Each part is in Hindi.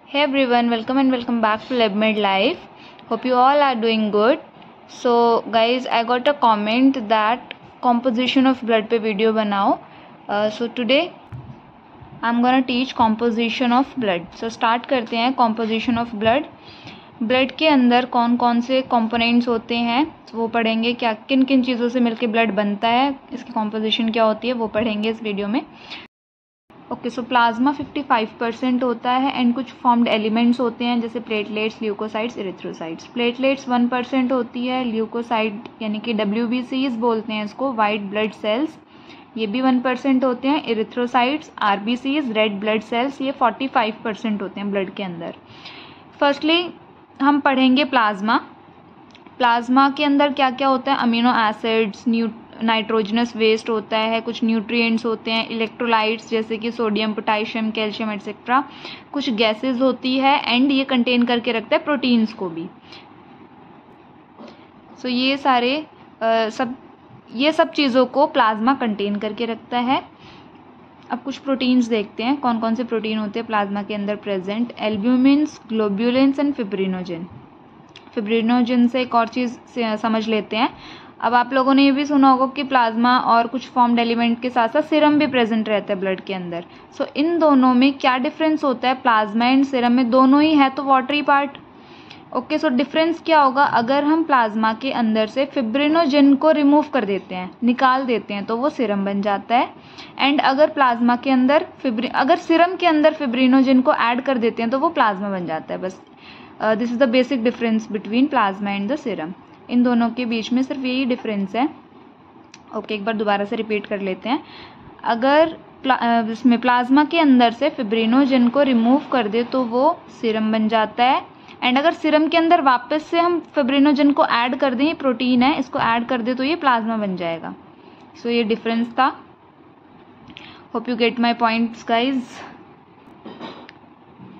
Hey everyone, welcome and welcome back to LabMed Life. Hope you all are doing good. So guys, I got a comment that composition of blood पे video बनाओ. So today I'm gonna teach composition of blood. So start करते हैं composition of blood. ब्लड के अंदर कौन कौन से कंपोनेंट्स होते हैं तो वो पढ़ेंगे, क्या किन किन चीज़ों से मिलके ब्लड बनता है, इसकी कॉम्पोजिशन क्या होती है वो पढ़ेंगे इस वीडियो में. ओके, सो प्लाज्मा 55% होता है एंड कुछ फॉर्म्ड एलिमेंट्स होते हैं जैसे प्लेटलेट्स, ल्यूकोसाइट्स, इरिथ्रोसाइट्स. प्लेटलेट्स 1% होती है, ल्यूकोसाइट यानी कि WBCs बोलते हैं इसको, वाइट ब्लड सेल्स, ये भी 1% होते हैं. Erythrocytes, RBCs, red blood sales, ये 45% होते हैं ब्लड के अंदर. फर्स्टली हम पढ़ेंगे प्लाज्मा. प्लाज्मा के अंदर क्या क्या होता है? अमीनो एसिड्स, नाइट्रोजनस वेस्ट होता है, कुछ न्यूट्रिएंट्स होते हैं, इलेक्ट्रोलाइट्स जैसे कि सोडियम, पोटाशियम, कैल्शियम एटसेट्रा, कुछ गैसेस होती है एंड ये कंटेन करके रखता है प्रोटीन्स को भी. सो ये सब चीज़ों को प्लाज्मा कंटेन करके रखता है. अब कुछ प्रोटीन्स देखते हैं, कौन कौन से प्रोटीन होते हैं प्लाज्मा के अंदर present. Albumins, globulins and fibrinogen. Fibrinogen से एक और चीज़ समझ लेते हैं. अब आप लोगों ने ये भी सुना होगा कि प्लाज्मा और कुछ फॉर्म्ड एलिमेंट के साथ साथ सीरम भी प्रेजेंट रहता है ब्लड के अंदर. सो इन दोनों में क्या डिफरेंस होता है? प्लाज्मा एंड सीरम में दोनों ही है तो watery part. Okay, so difference क्या होगा? अगर हम प्लाज्मा के अंदर से फिब्रिनोजन को रिमूव कर देते हैं, निकाल देते हैं, तो वो सीरम बन जाता है. एंड अगर प्लाज्मा के अंदर अगर सीरम के अंदर फिब्रिनोजन को ऐड कर देते हैं तो वो प्लाज्मा बन जाता है. बस this is the basic difference between plasma and the serum. इन दोनों के बीच में सिर्फ यही डिफरेंस है. ओके, एक बार दोबारा से रिपीट कर लेते हैं. अगर इसमें प्लाज्मा के अंदर से फिब्रिनोजन को रिमूव कर दे तो वो सीरम बन जाता है. एंड अगर सीरम के अंदर वापस से हम फिब्रिनोजन को ऐड कर दें, ये प्रोटीन है, इसको ऐड कर दे तो ये प्लाज्मा बन जाएगा. सो ये डिफरेंस था. Hope you get my points guys.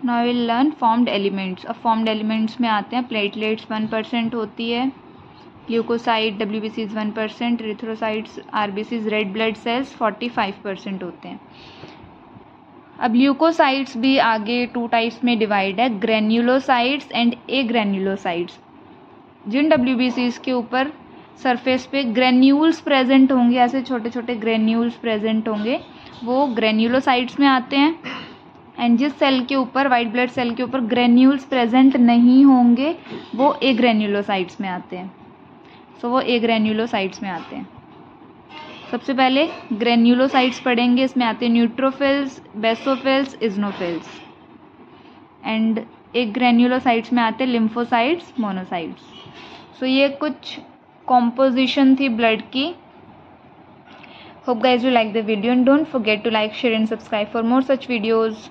Now will learn formed elements. अब फॉर्म्ड एलिमेंट्स में आते हैं. प्लेटलेट्स 1% होती है, leucocyte, WBCs 1%, erythrocytes, RBCs, red blood cells 45% होते हैं. अब ल्यूकोसाइट्स भी आगे 2 टाइप्स में डिवाइड है, ग्रेन्युलोसाइट्स एंड एग्रेन्युलोसाइट्स. जिन WBCs के ऊपर सरफेस पे ग्रेन्यूल्स प्रेजेंट होंगे, ऐसे छोटे छोटे ग्रेन्यूल्स प्रेजेंट होंगे, वो ग्रेन्युलोसाइट्स में आते हैं. एंड जिस सेल के ऊपर, वाइट ब्लड सेल के ऊपर ग्रेन्यूल्स प्रेजेंट नहीं होंगे वो एग्रेन्युलोसाइट्स में आते हैं. सो वो एग्रेन्युलोसाइट्स में आते हैं. सबसे पहले ग्रेन्युलोसाइट्स पढ़ेंगे. इसमें आते हैं न्यूट्रोफिल्स, बेसोफिल्स, इज़नोफिल्स. एंड एग्रेन्युलोसाइट्स में आते हैं लिम्फोसाइट्स, मोनोसाइट्स. सो ये कुछ कॉम्पोजिशन थी ब्लड की. Hope guys you like the video and don't forget to like, share and subscribe for more such videos.